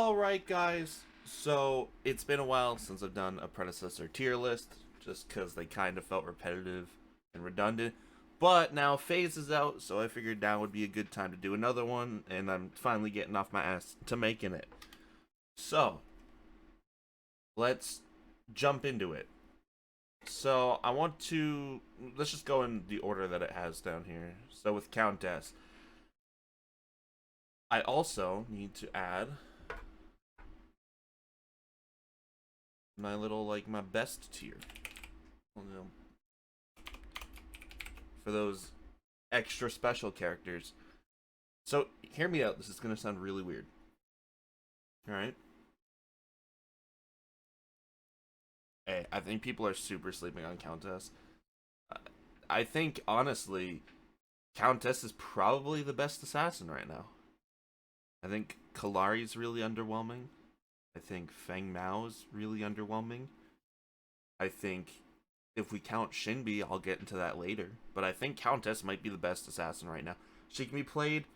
Alright guys, so it's been a while since I've done a predecessor tier list, just because they kind of felt repetitive and redundant. But now Phase is out, so I figured now would be a good time to do another one, and I'm finally getting off my ass to making it. So, let's jump into it. So, let's just go in the order that it has down here. So with Countess, I also need to add my best tier. You know, for those extra special characters. So, hear me out. This is going to sound really weird. Alright? Hey, I think people are super sleeping on Countess. I think, honestly, Countess is probably the best assassin right now. I think Kalari's really underwhelming. I think Feng Mao is really underwhelming. I think if we count Shinbi, I'll get into that later. But I think Countess might be the best assassin right now. She can be played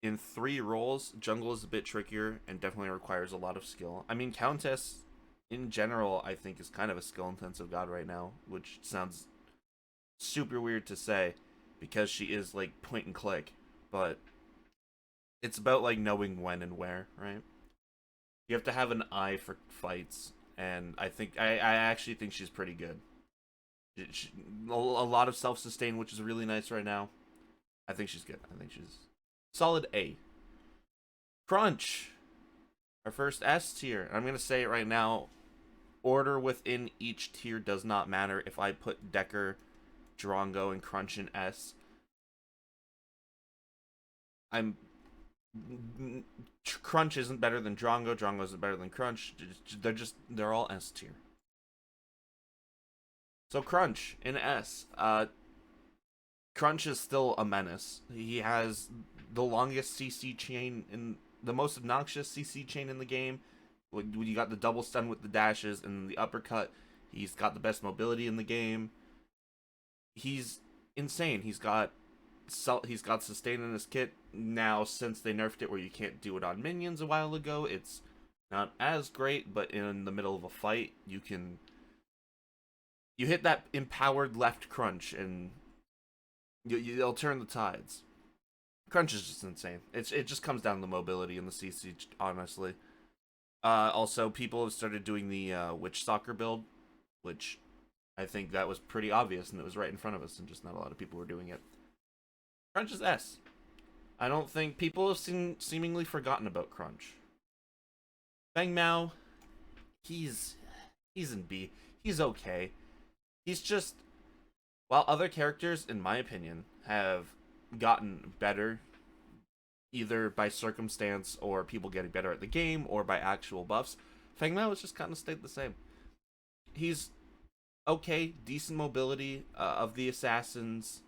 in 3 roles. Jungle is a bit trickier and definitely requires a lot of skill. I mean, Countess, in general, I think is kind of a skill-intensive god right now, which sounds super weird to say because she is, like, point and click. But it's about, like, knowing when and where, right? You have to have an eye for fights, and I actually think she's pretty good. A lot of self-sustain, which is really nice right now. I think she's good. I think she's solid A. Crunch, our first S tier. I'm gonna say it right now. Order within each tier does not matter. If I put Decker, Drongo, and Crunch in S, I'm Crunch isn't better than Drongo. Drongo isn't better than Crunch. They're all S tier. So Crunch in S. Crunch is still a menace. He has the longest CC chain in the most obnoxious CC chain in the game. When you got the double stun with the dashes and the uppercut, he's got the best mobility in the game. He's insane. He's got sustain in his kit now since they nerfed it where you can't do it on minions a while ago. It's not as great, but in the middle of a fight, you hit that empowered left crunch and you'll turn the tides. Crunch is just insane. It just comes down to mobility in the CC, honestly. Also, people have started doing the Witch Stalker build, which I think that was pretty obvious and it was right in front of us, and just not a lot of people were doing it. Crunch is S. I don't think people have seemingly forgotten about Crunch. Feng Mao, he's in B. He's okay. He's just, while other characters, in my opinion, have gotten better, either by circumstance or people getting better at the game or by actual buffs, Feng Mao has just kind of stayed the same. He's okay, decent mobility of the assassins.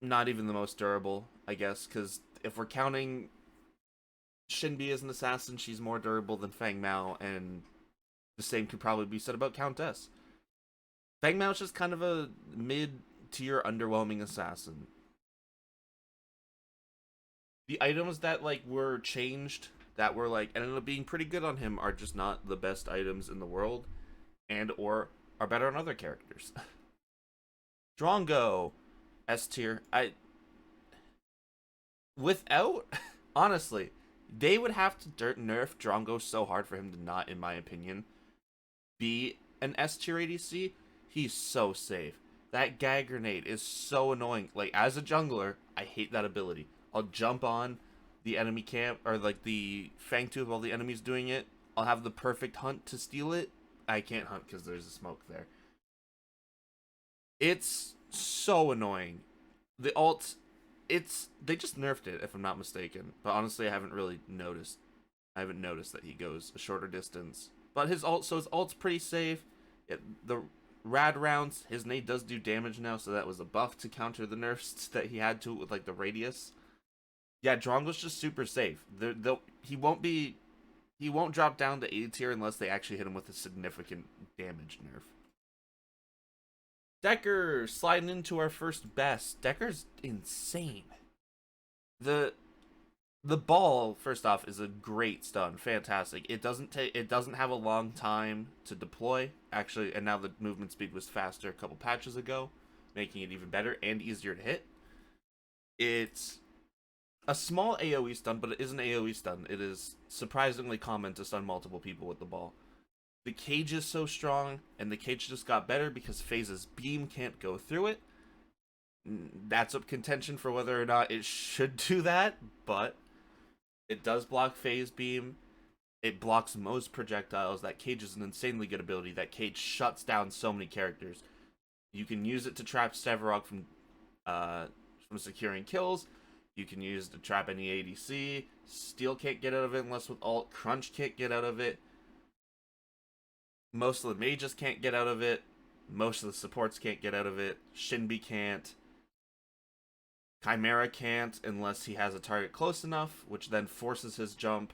Not even the most durable, I guess, because if we're counting Shinbi as an assassin, she's more durable than Feng Mao, and the same could probably be said about Countess. Feng Mao's just kind of a mid-tier, underwhelming assassin. The items that were changed, that were ended up being pretty good on him, are just not the best items in the world, and or are better on other characters. Drongo, S tier. Without, honestly, they would have to nerf Drongo so hard for him to not, in my opinion, be an S tier ADC. He's so safe. That gag grenade is so annoying. As a jungler, I hate that ability. I'll jump on the enemy camp, or the fang tooth while the enemy's doing it. I'll have the perfect hunt to steal it. I can't hunt because there's a smoke there. It's so annoying. The ult, they just nerfed it, if I'm not mistaken. But honestly, I haven't really noticed. I haven't noticed that he goes a shorter distance. But his ult's pretty safe. The rad rounds, his nade does do damage now, so that was a buff to counter the nerfs that he had to with the radius. Yeah, Drongo's just super safe. He won't drop down to A tier unless they actually hit him with a significant damage nerf. Decker sliding into our first best. Decker's insane. The The ball, first off, is a great stun, fantastic. It doesn't have a long time to deploy, actually, and now the movement speed was faster a couple patches ago, making it even better and easier to hit. It's a small AoE stun, but it is an AoE stun. It is surprisingly common to stun multiple people with the ball. The cage is so strong, and the cage just got better because Phase's beam can't go through it. That's up contention for whether or not it should do that, but it does block phase beam. It blocks most projectiles. That cage is an insanely good ability. That cage shuts down so many characters. You can use it to trap Sevarog from securing kills. You can use it to trap any ADC. Steel can't get out of it unless with ult. Crunch can't get out of it. Most of the mages can't get out of it. Most of the supports can't get out of it. Shinbi can't. Chimera can't unless he has a target close enough, which then forces his jump.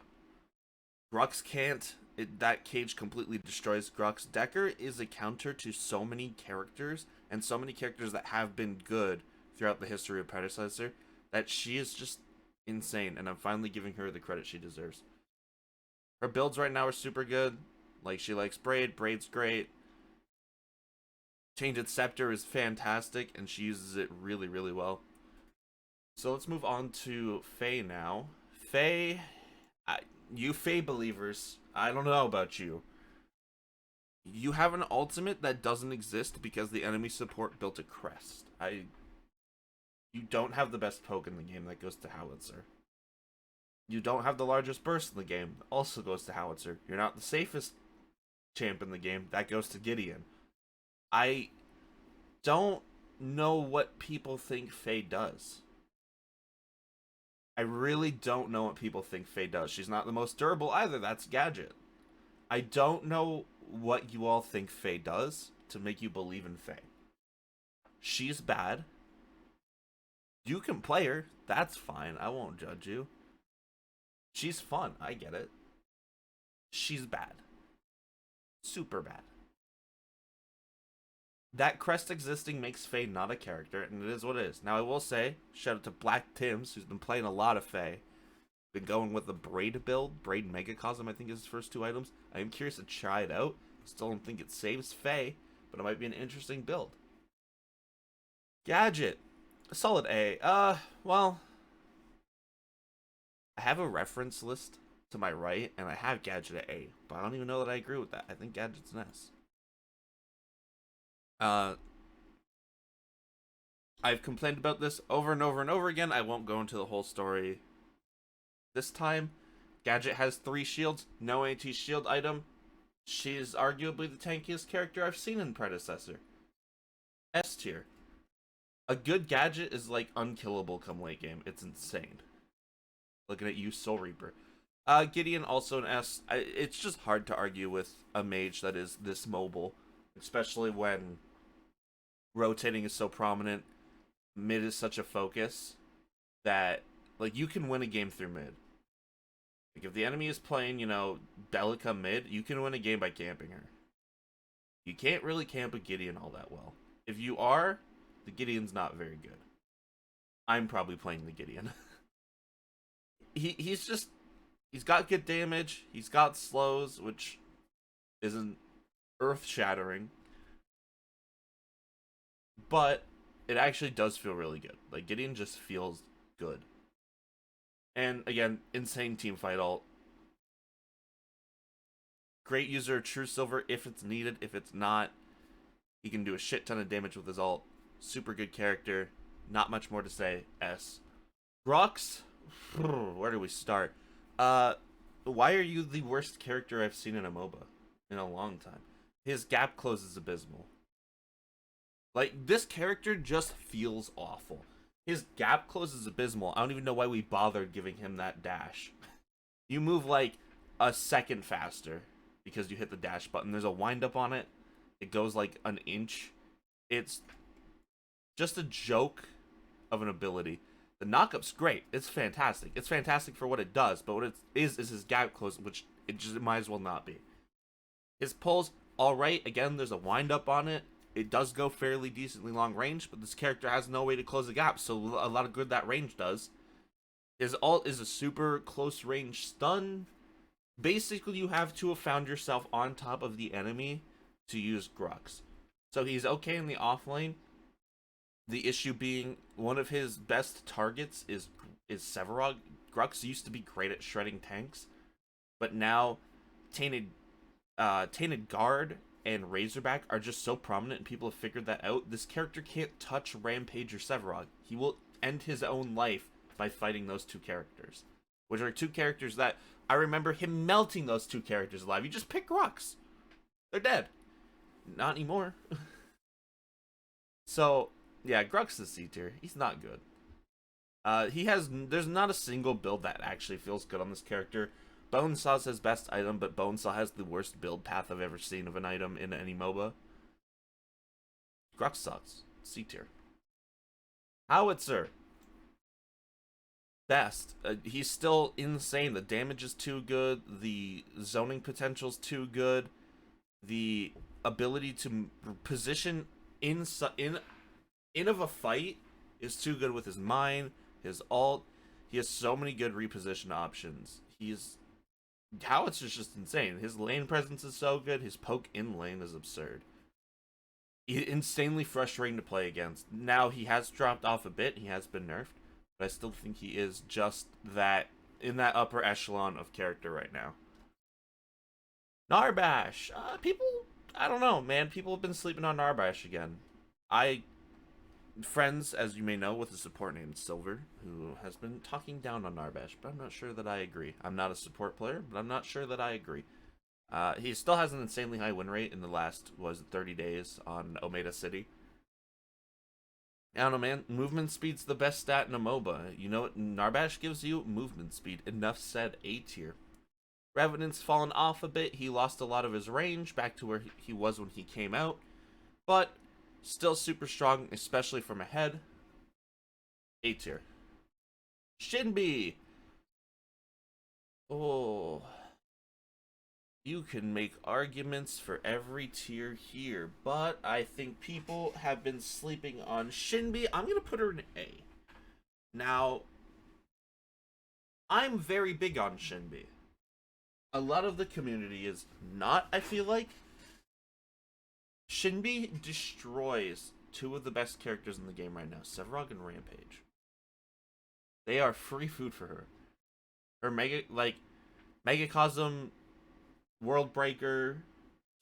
Grux can't. That cage completely destroys Grux. Decker is a counter to so many characters, and so many characters that have been good throughout the history of Predecessor, that she is just insane, and I'm finally giving her the credit she deserves. Her builds right now are super good. Like, she likes Braid. Braid's great. Tainted Scepter is fantastic, and she uses it really, really well. So let's move on to Faye now. Faye, you Faye believers, I don't know about you. You have an ultimate that doesn't exist because the enemy support built a crest. You don't have the best poke in the game, that goes to Howitzer. You don't have the largest burst in the game, also goes to Howitzer. You're not the safest champ in the game, that goes to Gideon. I don't know what people think Faye does. I really don't know what people think Faye does. She's not the most durable either. That's Gadget. I don't know what you all think Faye does to make you believe in Faye. She's bad. You can play her. That's fine. I won't judge you. She's fun. I get it. She's bad. Super bad. That crest existing makes Faye not a character, and it is what it is. Now, I will say, shout out to Black Tims, who's been playing a lot of Faye. Been going with the Braid build. Braid Megacosm, I think, is his first two items. I am curious to try it out. Still don't think it saves Faye, but it might be an interesting build. Gadget. A solid A. Well, I have a reference list to my right, and I have Gadget at A, but I don't even know that I agree with that. I think Gadget's an S. I've complained about this over and over and over again. I won't go into the whole story this time. Gadget has 3 shields, no anti-shield item. She is arguably the tankiest character I've seen in Predecessor. S tier. A good Gadget is like unkillable come late game. It's insane. Looking at you, Soul Reaper. Gideon also an S. It's just hard to argue with a mage that is this mobile, especially when rotating is so prominent. Mid is such a focus that, like, you can win a game through mid. Like, if the enemy is playing, Belica mid, you can win a game by camping her. You can't really camp a Gideon all that well. If you are, the Gideon's not very good. I'm probably playing the Gideon. He's got good damage. He's got slows, which isn't earth-shattering. But it actually does feel really good. Like, Gideon just feels good. And again, insane team fight ult. Great user of True Silver if it's needed. If it's not, he can do a shit ton of damage with his ult. Super good character. Not much more to say. S. Grux? Where do we start? Why are you the worst character I've seen in a MOBA in a long time? His gap close is abysmal. Like, this character just feels awful. His gap close is abysmal. I don't even know why we bothered giving him that dash. You move like a second faster because you hit the dash button. There's a wind up on it. It goes like an inch. It's just a joke of an ability. The knockup's great. It's fantastic. It's fantastic for what it does, but what it is his gap close, which it just might as well not be. His pulls, alright. Again, there's a wind up on it. It does go fairly decently long range, but this character has no way to close the gap, so a lot of good that range does. His ult is a super close range stun. Basically, you have to have found yourself on top of the enemy to use Grux. So he's okay in the offlane. The issue being one of his best targets is Sevarog. Grux used to be great at shredding tanks, but now Tainted Guard and Razorback are just so prominent, and people have figured that out. This character can't touch Rampage or Sevarog. He will end his own life by fighting those two characters, which are two characters that I remember him melting those two characters alive. You just pick Grux. They're dead. Not anymore. So, yeah, Grux is C tier. He's not good. There's not a single build that actually feels good on this character. Bonesaw's his best item, but Bonesaw has the worst build path I've ever seen of an item in any MOBA. Grux sucks. C tier. Howitzer. Best. He's still insane. The damage is too good. The zoning potential's too good. The ability to position in of a fight is too good with his mine, his ult. He has so many good reposition options. Howitzer's just insane. His lane presence is so good. His poke in lane is absurd. Insanely frustrating to play against. Now he has dropped off a bit. He has been nerfed, but I still think he is just that in that upper echelon of character right now. Narbash. I don't know, man. People have been sleeping on Narbash again. Friends, as you may know, with a support named Silver, who has been talking down on Narbash, but I'm not sure that I agree. I'm not a support player, but I'm not sure that I agree. He still has an insanely high win rate in the last, 30 days on Omeda City. I don't know, man. Movement speed's the best stat in a MOBA. You know what Narbash gives you? Movement speed. Enough said. A tier. Revenant's fallen off a bit. He lost a lot of his range back to where he was when he came out. But still super strong, especially from ahead. A tier. Shinbi. Oh. You can make arguments for every tier here, but I think people have been sleeping on Shinbi. I'm going to put her in A. Now, I'm very big on Shinbi. A lot of the community is not, I feel like. Shinbi destroys two of the best characters in the game right now, Sevarog and Rampage. They are free food for her. Her Megacosm, World Breaker,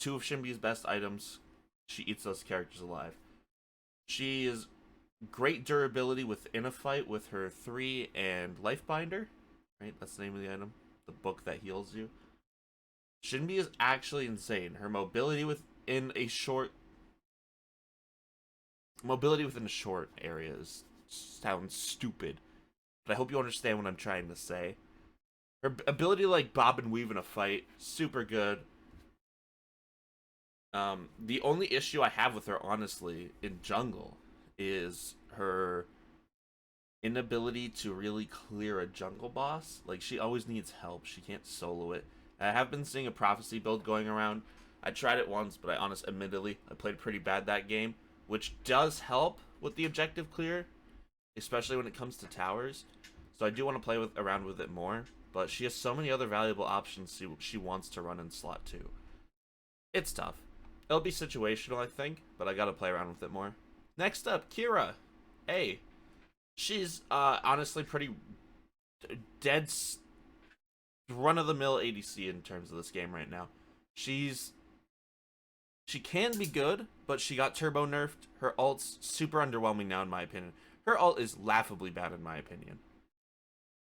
two of Shinbi's best items. She eats those characters alive. She is great durability within a fight with her 3 and Lifebinder. Right? That's the name of the item. The book that heals you. Shinbi is actually insane. Her mobility within a short area sounds stupid. But I hope you understand what I'm trying to say. Her ability to like bob and weave in a fight, super good. The only issue I have with her, honestly, in jungle is her inability to really clear a jungle boss. Like, she always needs help. She can't solo it. I have been seeing a prophecy build going around. I tried it once, but admittedly, I played pretty bad that game, which does help with the objective clear, especially when it comes to towers. So I do want to play around with it more, but she has so many other valuable options she wants to run in slot 2. It's tough. It'll be situational, I think, but I gotta play around with it more. Next up, Kira. A. She's honestly pretty dead run-of-the-mill ADC in terms of this game right now. She can be good, but she got turbo nerfed. Her ult's super underwhelming now, in my opinion. Her ult is laughably bad, in my opinion.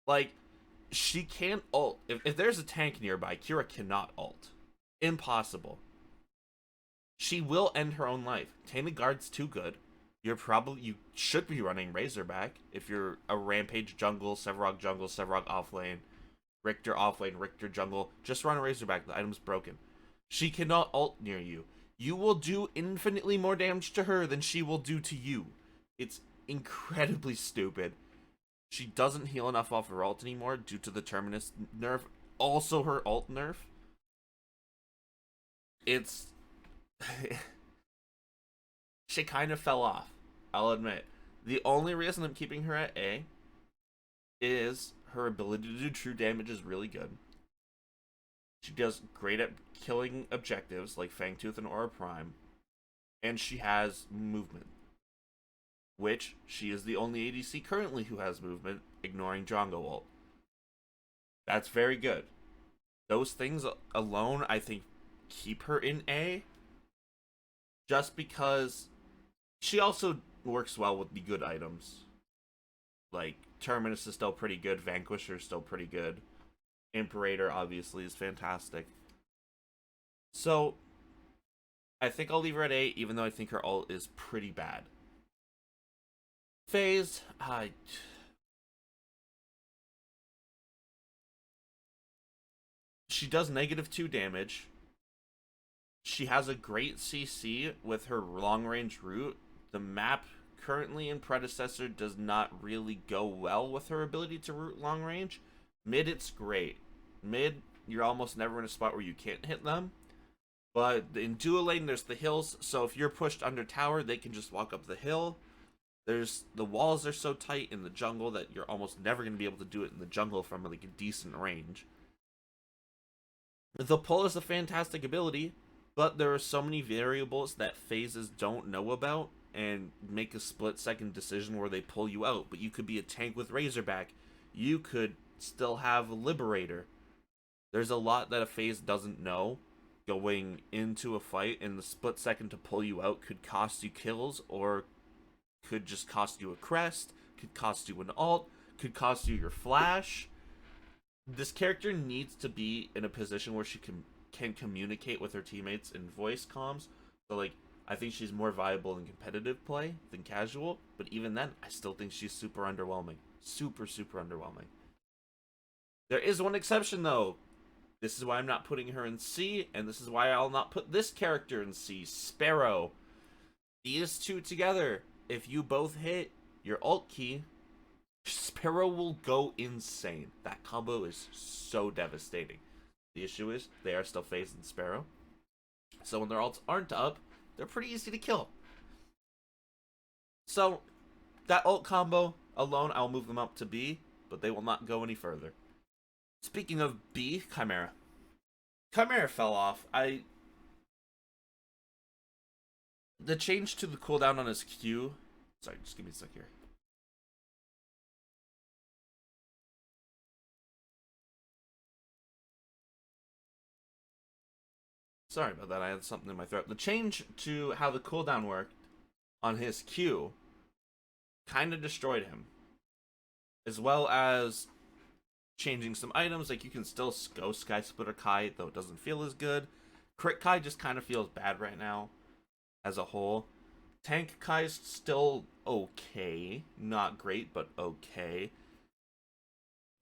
Like, she can't ult. If there's a tank nearby, Kira cannot ult. Impossible. She will end her own life. Tainted Guard's too good. You should be running Razorback if you're a Rampage jungle, Sevarog offlane, Richter offlane, Richter jungle. Just run a Razorback. The item's broken. She cannot ult near you. You will do infinitely more damage to her than she will do to you. It's incredibly stupid. She doesn't heal enough off her ult anymore due to the Terminus nerf. Also her ult nerf. It's... she kind of fell off, I'll admit. The only reason I'm keeping her at A is her ability to do true damage is really good. She does great at killing objectives like Fangtooth and Aura Prime. And she has movement, which she is the only ADC currently who has movement, ignoring Drongo ult. That's very good. Those things alone, I think, keep her in A. Just because she also works well with the good items. Like, Terminus is still pretty good, Vanquisher is still pretty good. Imperator, obviously, is fantastic. So, I think I'll leave her at A, even though I think her ult is pretty bad. Phase, she does -2 damage. She has a great CC with her long range root. The map currently in Predecessor does not really go well with her ability to root long range. Mid, it's great. Mid, you're almost never in a spot where you can't hit them. But in dual lane, there's the hills, so if you're pushed under tower, they can just walk up the hill. The walls are so tight in the jungle that you're almost never going to be able to do it in the jungle from like a decent range. The pull is a fantastic ability, but there are so many variables that phases don't know about and make a split-second decision where they pull you out. But you could be a tank with Razorback. You could still have Liberator. There's a lot that a phase doesn't know going into a fight, and the split second to pull you out could cost you kills, or could just cost you a crest, could cost you an ult, could cost you your flash. This character needs to be in a position where she can communicate with her teammates in voice comms. So, like, I think she's more viable in competitive play than casual, but even then, I still think she's super underwhelming. Super, super underwhelming. There is one exception, though. This is why I'm not putting her in C, and this is why I'll not put this character in C. Sparrow. These two together, if you both hit your ult key, Sparrow will go insane. That combo is so devastating. The issue is, they are still phasing Sparrow. So when their ults aren't up, they're pretty easy to kill. So, that ult combo alone, I'll move them up to B, but they will not go any further. Speaking of B, Chimera. Chimera fell off. The change to the cooldown on his Q... Sorry, just give me a sec here. Sorry about that, I had something in my throat. The change to how the cooldown worked on his Q kind of destroyed him. As well as changing some items, like you can still go Sky Splitter Kai, though it doesn't feel as good. Crit Kai just kind of feels bad right now, as a whole. Tank Kai's still okay. Not great, but okay.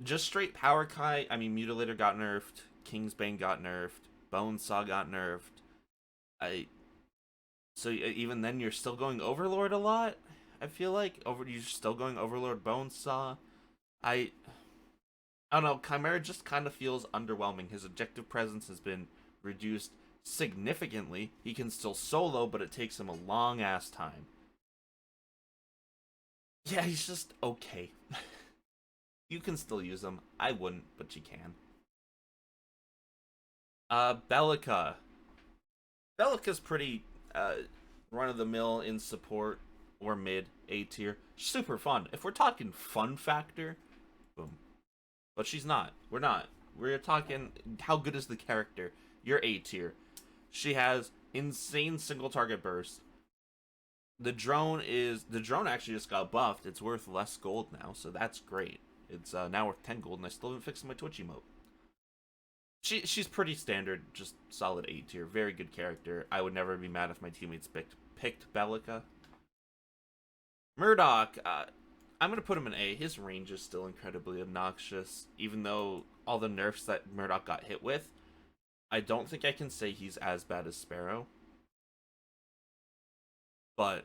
Just straight Power Kai, I mean, Mutilator got nerfed, Kingsbane got nerfed, Bonesaw got nerfed. So even then, you're still going Overlord a lot, I feel like. You're still going Overlord, Bonesaw. I don't know, Chimera just kind of feels underwhelming. His objective presence has been reduced significantly. He can still solo, but it takes him a long ass time. Yeah, he's just okay. You can still use him. I wouldn't, but you can. Bellica. Bellica's pretty run-of-the-mill in support or mid, A tier. Super fun. If we're talking fun factor, boom. But she's not. We're not. We're talking how good is the character. You're A tier. She has insane single target burst. The drone actually just got buffed. It's worth less gold now, so that's great. It's now worth 10 gold, and I still haven't fixed my Twitch emote. She's pretty standard, just solid A tier. Very good character. I would never be mad if my teammates picked Bellica. Murdoch, I'm going to put him in A. His range is still incredibly obnoxious, even though all the nerfs that Murdoch got hit with. I don't think I can say he's as bad as Sparrow. But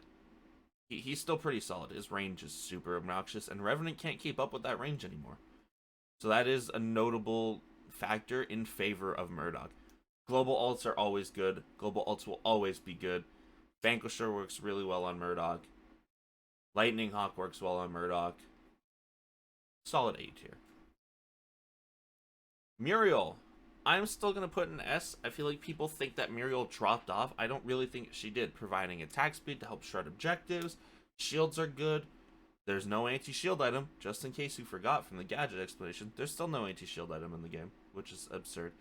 he's still pretty solid. His range is super obnoxious, and Revenant can't keep up with that range anymore. So that is a notable factor in favor of Murdoch. Global ults are always good. Global ults will always be good. Vanquisher works really well on Murdoch. Lightning Hawk works well on Murdoch. Solid A tier. Muriel. I'm still going to put an S. I feel like people think that Muriel dropped off. I don't really think she did, providing attack speed to help shred objectives. Shields are good. There's no anti-shield item, just in case you forgot from the gadget explanation. There's still no anti-shield item in the game, which is absurd.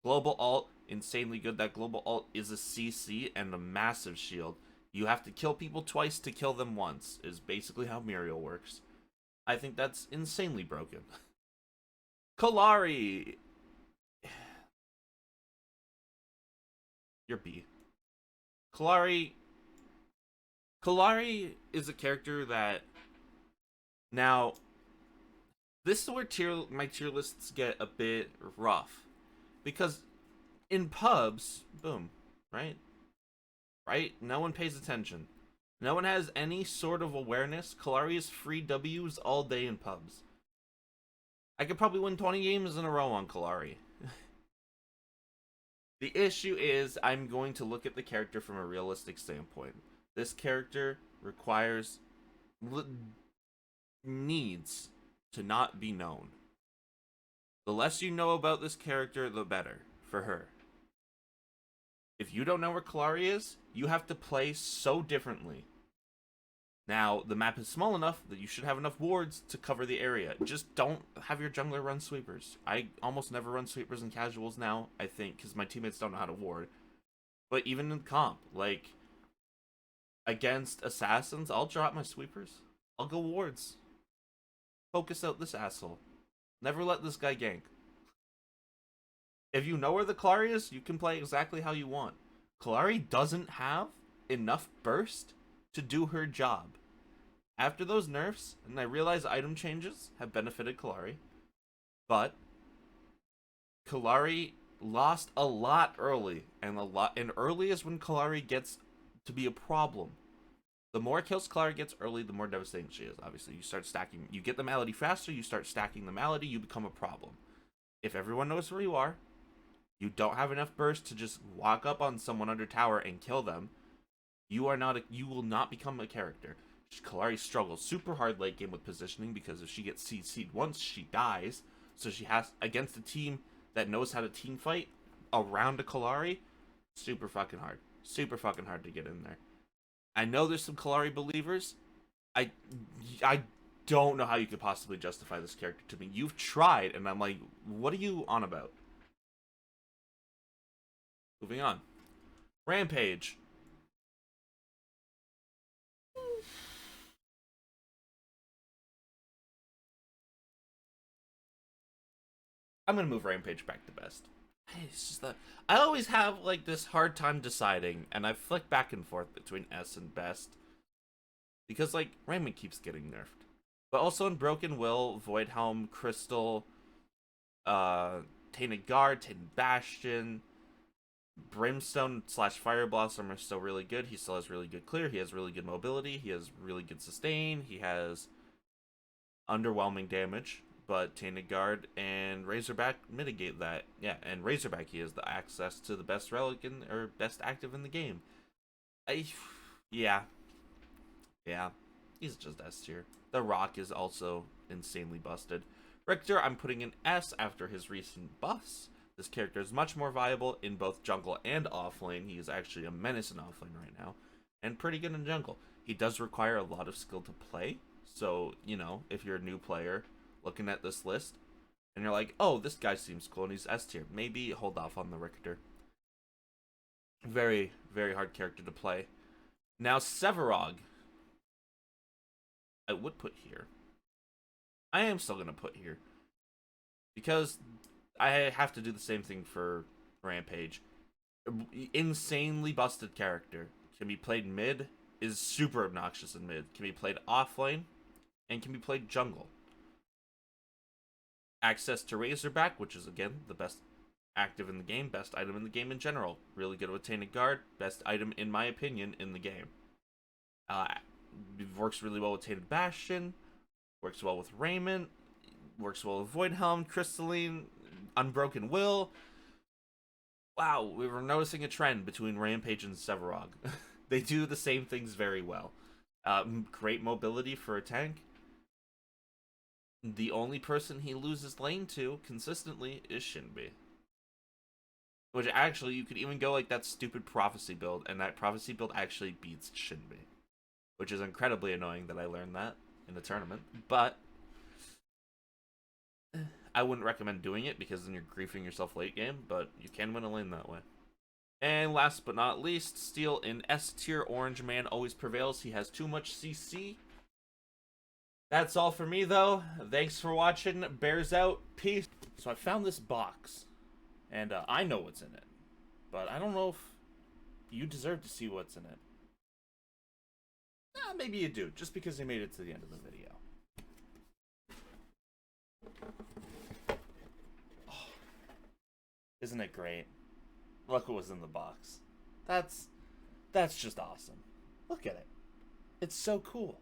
Global ult, insanely good. That global ult is a CC and a massive shield. You have to kill people twice to kill them once, is basically how Muriel works. I think that's insanely broken. Kalari! You're B. Kalari... Kalari is a character that... Now, this is where my tier lists get a bit rough. Because in pubs, boom, right? Right? No one pays attention. No one has any sort of awareness. Kalari is free W's all day in pubs. I could probably win 20 games in a row on Kalari. The issue is I'm going to look at the character from a realistic standpoint. This character requires... needs to not be known. The less you know about this character, the better for her. If you don't know where Kalari is, you have to play so differently. Now, the map is small enough that you should have enough wards to cover the area. Just don't have your jungler run sweepers. I almost never run sweepers in casuals now, I think, because my teammates don't know how to ward. But even in comp, like, against assassins, I'll drop my sweepers. I'll go wards. Focus out this asshole. Never let this guy gank. If you know where the Kalari is, you can play exactly how you want. Kalari doesn't have enough burst to do her job. After those nerfs, and I realize item changes have benefited Kalari, but Kalari lost a lot early, and early is when Kalari gets to be a problem. The more kills Kalari gets early, the more devastating she is. Obviously, you start stacking. You get the malady faster, you start stacking the malady, you become a problem. If everyone knows where you are, you don't have enough burst to just walk up on someone under tower and kill them, you will not become a character. Kalari struggles super hard late game with positioning because if she gets CC'd once, she dies. So she has, against a team that knows how to team fight around a Kalari, super fucking hard. Super fucking hard to get in there. I know there's some Kalari believers. I don't know how you could possibly justify this character to me. You've tried, and I'm like, what are you on about? Moving on. Rampage. I'm gonna move Rampage back to best. It's just that I always have like this hard time deciding, and I flick back and forth between S and best because like Raymond keeps getting nerfed, but also in Broken Will, Voidhelm, Crystal, Tainted Guard, Tainted Bastion, Brimstone slash Fire Blossom are still really good. He still has really good clear. He has really good mobility. He has really good sustain. He has underwhelming damage. But Tainted Guard and Razorback mitigate that. Yeah, and Razorback, he has the access to the best relic or best active in the game. Yeah. He's just S tier. The Rock is also insanely busted. Richter, I'm putting an S after his recent buffs. This character is much more viable in both jungle and offlane. He is actually a menace in offlane right now, and pretty good in jungle. He does require a lot of skill to play, so, you know, if you're a new player looking at this list, and you're like, oh, this guy seems cool and he's S tier, maybe hold off on the Richter. Very, very hard character to play. Now, Sevarog, I would put here. I am still going to put here, because I have to do the same thing for Rampage. Insanely busted character. Can be played mid, is super obnoxious in mid. Can be played offlane, and can be played jungle. Access to Razorback, which is, again, the best active in the game, best item in the game in general. Really good with Tainted Guard, best item, in my opinion, in the game. Works really well with Tainted Bastion, works well with Raymond, works well with Voidhelm, Crystalline, Unbroken Will. Wow, we were noticing a trend between Rampage and Sevarog. They do the same things very well. Great mobility for a tank. The only person he loses lane to consistently is Shinbi. Which actually, you could even go like that stupid prophecy build, and that prophecy build actually beats Shinbi. Which is incredibly annoying that I learned that in the tournament. But I wouldn't recommend doing it because then you're griefing yourself late game, but you can win a lane that way. And last but not least, Steel in S tier. Orange Man always prevails. He has too much CC. That's all for me, though. Thanks for watching. Bears out. Peace. So I found this box, and I know what's in it. But I don't know if you deserve to see what's in it. Maybe you do, just because you made it to the end of the video. Oh, isn't it great? Look what was in the box. That's just awesome. Look at it. It's so cool.